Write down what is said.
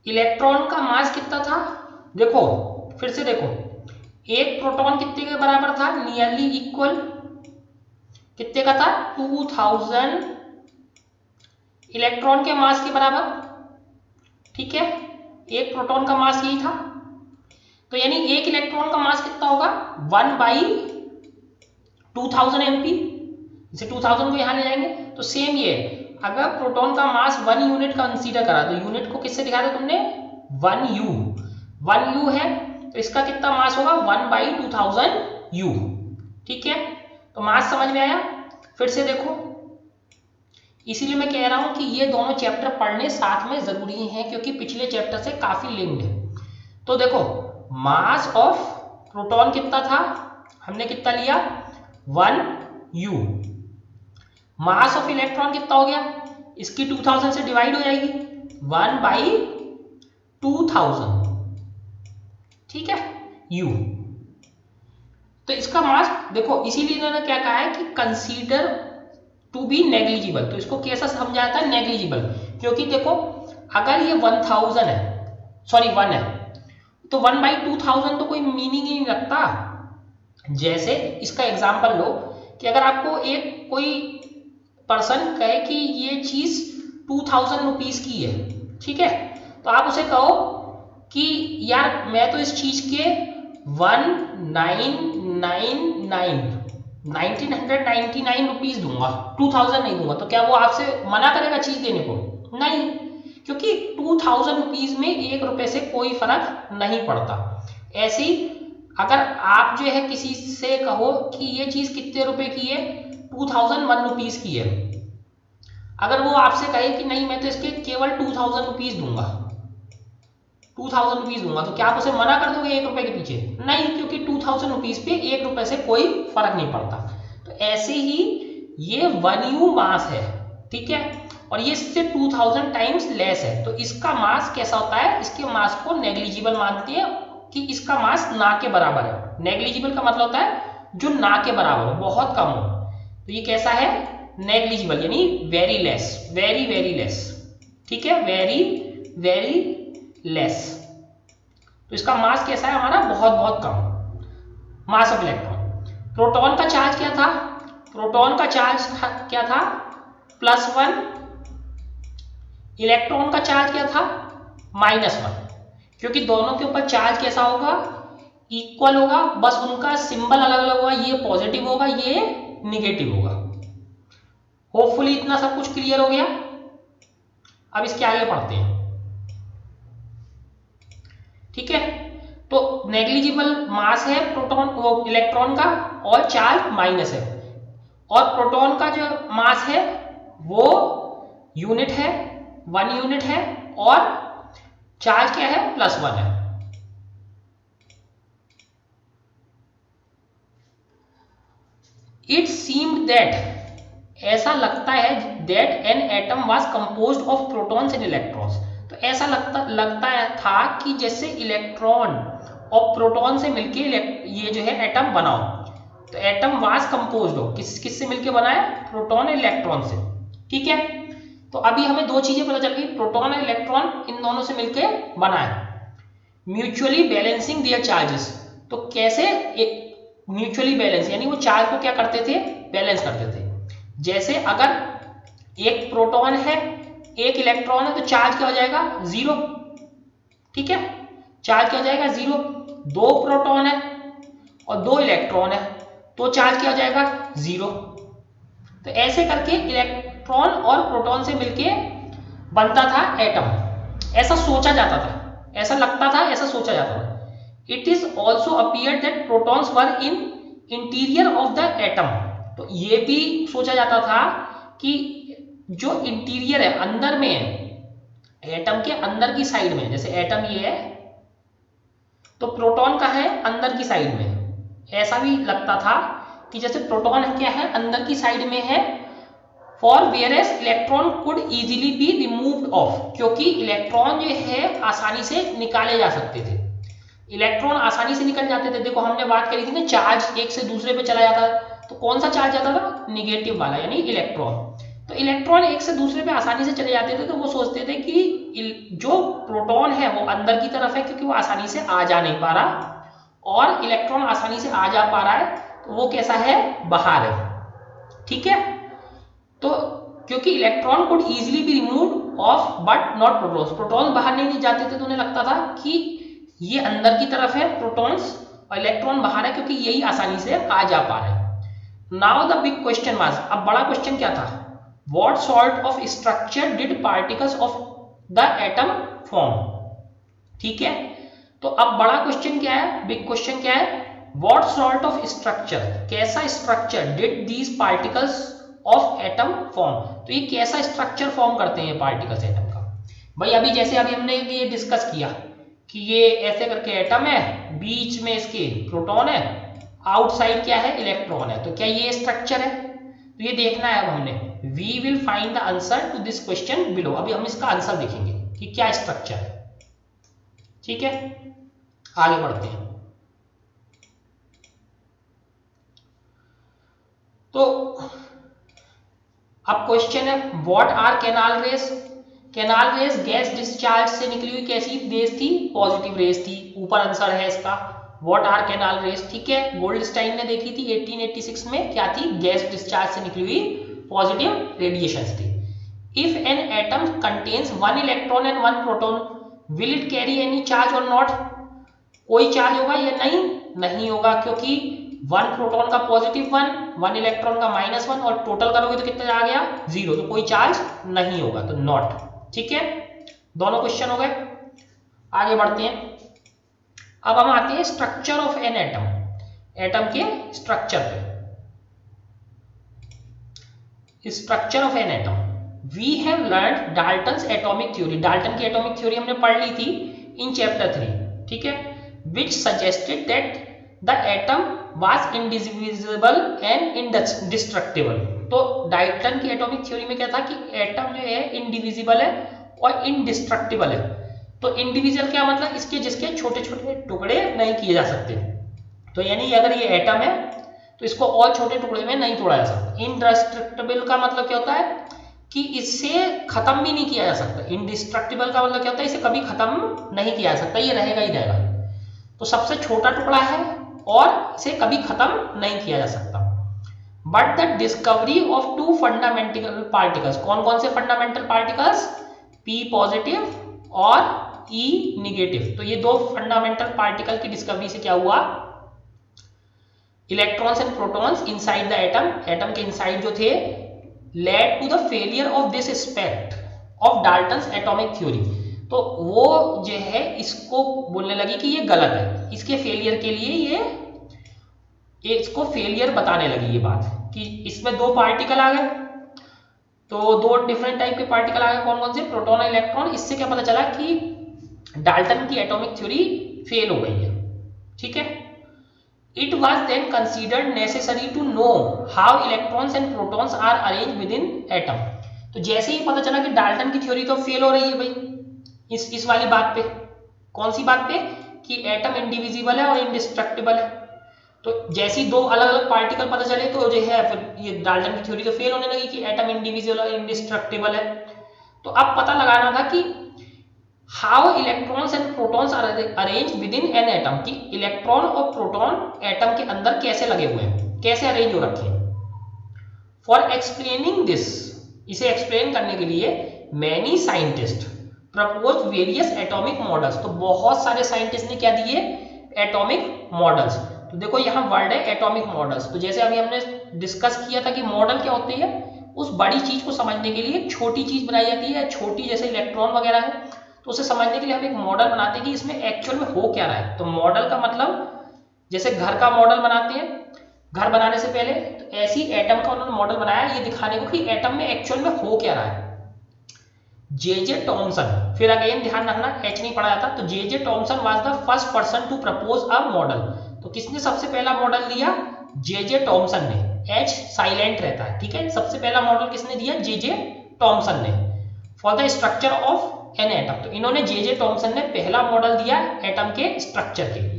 Electron का मास कितना था, देखो फिर से देखो, एक प्रोटॉन कितने के बराबर था, नियरली इक्वल, कितने का था 2000 इलेक्ट्रॉन के मास के बराबर, ठीक है, एक प्रोटॉन का मास यही था, तो यानी एक इलेक्ट्रॉन का मास कितना होगा 1/2000 MP, जैसे 2000 को यहां ले जाएंगे तो सेम ये, अगर प्रोटॉन का मास 1 यूनिट कंसीडर करा तो यूनिट को किससे दिखा दिया तुमने 1 U है, तो इसका कितना मास होगा 1/2000 U, ठीक है, तो मास समझ में आया। फिर से देखो, इसीलिए मैं कह रहा हूं कि ये दोनों चैप्टर पढ़ने साथ में जरूरी हैं क्योंकि पिछले चैप्टर से काफी लिंक्ड है। तो देखो मास ऑफ प्रोटॉन कितना था, हमने कितना लिया 1U, मास ऑफ इलेक्ट्रॉन कितना हो गया, इसकी 2000 से डिवाइड हो जाएगी 1/2000, ठीक है U, तो इसका मास देखो, इसीलिए इन्होंने क्या कहा है कि कंसीडर टू बी नेग्लिजिबल, तो इसको कैसा समझाया था नेग्लिजिबल, क्योंकि देखो अगर ये 1000 है, सॉरी 1 है, तो 1/2000 तो कोई मीनिंग ही नहीं रखता। जैसे इसका एग्जांपल लो कि अगर आपको एक कोई पर्सन कहे कि ये चीज 2000 रुपीज की है, ठीक है, तो आप उसे कहो कि यार मैं तो इस चीज के 1999 रुपीज दूंगा, 2000 नहीं दूंगा, तो क्या वो आपसे मना करेगा चीज देने को, नहीं, क्योंकि 2000 रुपीज में 1 रुपए से कोई फर्क नहीं पड़ता। ऐसे ही अगर आप जो है किसी से कहो कि ये चीज कितने रुपए की है 2001 रुपीज की है, अगर वो आपसे कहे कि नहीं मैं तो इसके केवल 2000 रुपीज दूंगा, 2000 रुपीज दूंगा, तो क्या आप उसे मना कर दोगे 1 रुपए के पीछे, नहीं, क्योंकि 2000 रुपीज पे 1 रुपए से कोई फर्क नहीं पड़ता। तो ऐसे ही ये 1U मास है, ठीक है, और ये इससे 2000 टाइम्स लेस है, तो इसका मास कैसा होता है, इसके मास को नेग्लिजिबल मानते हैं कि इसका मास ना के बराबर है। नेग्लिजिबल का मतलब होता है जो ना के बराबर हो, बहुत कम हो, तो ये कैसा है नेग्लिजिबल, यानी very less, very very less, ठीक है, वेरी वेरी लेस, तो इसका मास कैसा है हमारा बहुत बहुत कम, मास ऑफ इलेक्ट्रॉन। प्रोटॉन का चार्ज क्या था, प्रोटॉन का चार्ज क्या था +1, इलेक्ट्रॉन का चार्ज क्या था -1, क्योंकि दोनों के ऊपर चार्ज कैसा होगा इक्वल होगा, बस उनका सिंबल अलग अलग होगा, ये पॉजिटिव होगा ये निगेटिव होगा। होपफुली इतना सब कुछ क्लियर हो गया। अब इसके आगे पढ़ते हैं, ठीक है, तो नेग्लिजिबल मास है प्रोटॉन वो इलेक्ट्रॉन का और चार्ज माइनस है, और प्रोटॉन का जो मास है वो यूनिट है 1 यूनिट है, और चार्ज क्या है +1 है। इट सीम्ड दैट, ऐसा लगता है that an atom was composed of protons and electrons, तो ऐसा लगता था कि जैसे इलेक्ट्रॉन और प्रोटॉन से मिलके ये जो है एटम बनाओ, तो एटम वाज कंपोज्ड हो किस से मिलके बना है प्रोटॉन इलेक्ट्रॉन से, ठीक है, तो अभी हमें दो चीजें पता चल गई, प्रोटॉन और इलेक्ट्रॉन इन दोनों से मिलके बना है, म्यूचुअली बैलेंसिंग देयर चार्जेस, तो कैसे म्यूचुअली बैलेंस, यानी वो चार्ज को क्या करते थे बैलेंस करते थे। जैसे अगर एक प्रोटॉन है एक इलेक्ट्रॉन है तो चार्ज क्या हो जाएगा 0, ठीक है, चार्ज क्या हो जाएगा 0, 2 प्रोटॉन है और 2 इलेक्ट्रॉन है तो चार्ज क्या हो जाएगा 0। तो ऐसे करके इलेक्ट्रॉन और प्रोटॉन से मिलके बनता था एटम, ऐसा सोचा जाता था, ऐसा लगता था, ऐसा सोचा जाता था। It is also appeared that protons were in interior of the atom, तो ये भी सोचा जाता था कि जो इंटीरियर है अंदर में है एटम के अंदर की साइड में, जैसे एटम ये है तो प्रोटॉन का है अंदर की साइड में, ऐसा भी लगता था कि जैसे प्रोटॉन है क्या है अंदर की साइड में है, for whereas electron could easily be removed of, क्योंकि इलेक्ट्रॉन जो है आसानी से निकाले जा सकते थे, इलेक्ट्रॉन आसानी से निकल जाते थे। देखो हमने बात करी थी ना चार्ज एक से दूसरे पे चला जाता है, तो कौन सा चार्ज जाता था निगेटिव वाला यानी इलेक्ट्रॉन, तो इलेक्ट्रॉन एक से दूसरे पे आसानी से चले जाते थे, तो वो सोचते थे कि जो प्रोटॉन है वो अंदर की तरफ है क्योंकि वो आसानी से आ जा नहीं पा रहा, और इलेक्ट्रॉन आसानी से आ जा पा रहा है तो वो कैसा है, बाहर है। ठीक है, तो क्योंकि electron could easily be removed of but not protons, protons बाहर नहीं जाते थे तो उन्हें लगता था कि ये अंदर की तरफ है प्रोटॉन्स और इलेक्ट्रॉन बाहर है क्योंकि यही आसानी से आ जा पा रहे हैं। Now the big question was, अब बड़ा क्वेश्चन क्या था, what sort of structure did particles of the atom form. ठीक है, तो अब बड़ा क्वेश्चन क्या है, बिग क्वेश्चन क्या है, व्हाट सॉर्ट ऑफ स्ट्रक्चर, कैसा structure did these particles of atom form, तो ये कैसा स्ट्रक्चर फॉर्म करते हैं पार्टिकल्स एटम का। भाई अभी जैसे अभी हमने ये डिस्कस किया कि ये ऐसे करके एटम है, बीच में इसके प्रोटॉन है, आउटसाइड क्या है, इलेक्ट्रॉन है, तो क्या ये स्ट्रक्चर है, तो ये देखना है अब हमने। We will find the answer to this question below, अभी हम इसका आंसर देखेंगे कि क्या स्ट्रक्चर है। ठीक है, आगे बढ़ते हैं। तो अब क्वेश्चन है, what are canal rays. Canal rays gas discharge से निकली हुई कैसी रेस थी, पॉजिटिव रेस थी, ऊपर आंसर है इसका, व्हाट आर कैनाल रेस। ठीक है, गोल्डस्टाइन ने देखी थी 1886 में, क्या थी, गैस डिस्चार्ज से निकली हुई पॉजिटिव रेडिएशंस थी। If an atom contains one electron and one proton will it carry any charge और नॉट, कोई चार्ज होगा या नहीं होगा, क्योंकि वन प्रोटॉन का पॉजिटिव वन इलेक्ट्रॉन का -1 और टोटल करोगे तो कितना आ गया, 0, तो कोई चार्ज नहीं होगा, तो नॉट। ठीक है, दोनों क्वेश्चन हो गए, आगे बढ़ते हैं। अब हम आते हैं structure of an atom, atom के स्ट्रक्चर पे। Structure of an atom, we have learned Dalton's atomic theory, Dalton की एटॉमिक थ्योरी हमने पढ़ ली थी इन चैप्टर 3। ठीक है, which suggested that the atom was indivisible and indestructible। तो डाल्टन की एटॉमिक थ्योरी में क्या था कि एटम जो है इंडिविजिबल है और इनडिस्ट्रक्टिबल है। तो इंडिविजुअल क्या मतलब, इसके जिसके छोटे छोटे टुकड़े नहीं किए जा सकते, तो यानी अगर ये एटम है तो इसको और छोटे टुकड़े में नहीं तोड़ा जा सकता। इनडिस्ट्रक्टिबल का मतलब क्या होता है कि इससे खत्म भी नहीं किया जा सकता। इनडिस्ट्रक्टिबल का मतलब क्या होता है, इसे कभी खत्म नहीं किया जा सकता, ये रहेगा ही रहेगा। तो सबसे छोटा टुकड़ा है और इसे कभी खत्म नहीं किया जा सकता। But the discovery of two fundamental particles, कौन कौन से फंडामेंटल पार्टिकल्स, पी पॉजिटिव और ई निगेटिव, तो ये दो फंडामेंटल पार्टिकल की डिस्कवरी से क्या हुआ, electrons and protons inside the atom, atom के इनसाइड जो थे, led to the failure of this aspect of Dalton's atomic theory. तो वो जो है इसको बोलने लगी कि ये गलत है, इसके फेलियर के लिए ये इसको फेलियर बताने लगी ये बात कि इसमें दो पार्टिकल आ गए, तो दो डिफरेंट टाइप के पार्टिकल आ गए, कौन कौन से, प्रोटॉन और इलेक्ट्रॉन। इससे क्या पता चला कि डाल्टन की एटॉमिक थ्योरी फेल हो गई है। ठीक है, it was then considered necessary to know how electrons and protons are arrange within atom. तो जैसे ही पता चला कि डाल्टन की थ्योरी तो फेल हो रही है भाई इस वाली बात पे, कौन सी बात पे, कि एटम इंडिविजिबल है और इंडिस्ट्रक्टिबल है, तो जैसी दो अलग अलग पार्टिकल पता चले तो जो है फिर ये डाल्टन की थ्योरी तो फेल होने लगी कि एटम इंडिविजिबल और इंडिस्ट्रक्टिबल है। तो अब पता लगाना था कि how electrons and protons are arrange within an atom, कि इलेक्ट्रॉन और प्रोटॉन एटम के अंदर कैसे लगे हुए हैं, कैसे अरेंज हो रखे हैं। फॉर एक्सप्लेनिंग दिस, इसे एक्सप्लेन करने के लिए many scientist propose various atomic models, तो बहुत सारे साइंटिस्ट ने क्या दिए, एटॉमिक मॉडल्स। तो देखो यहाँ वर्ड है एटॉमिक मॉडल्स, तो जैसे अभी हमने डिस्कस किया था कि मॉडल क्या होते हैं, उस बड़ी चीज को समझने के लिए एक छोटी चीज बनाई जाती है, छोटी जैसे इलेक्ट्रॉन वगैरह है, तो उसे समझने के लिए हम एक मॉडल बनाते हैं कि इसमें एक्चुअल में हो क्या रहा है। तो मॉडल का मतलब जैसे घर का मॉडल बनाते हैं, घर बनाने से पहले, तो ऐसी एटम का उन्होंने मॉडल बनाया ये दिखाने को कि एटम में एक्चुअल में हो क्या रहा है। जे टॉमसन, फिर अगेन ध्यान रखना एच नहीं पढ़ा जाता, तो J Thomson was the first person to propose a model. तो किसने सबसे पहला मॉडल दिया, जे टॉमसन ने, एच साइलेंट रहता है, ठीक है। सबसे पहला मॉडल किसने दिया, जे टॉमसन ने, for the structure of an atom. तो इन्होंने जे टॉमसन ने पहला मॉडल दिया एटम के स्ट्रक्चर के,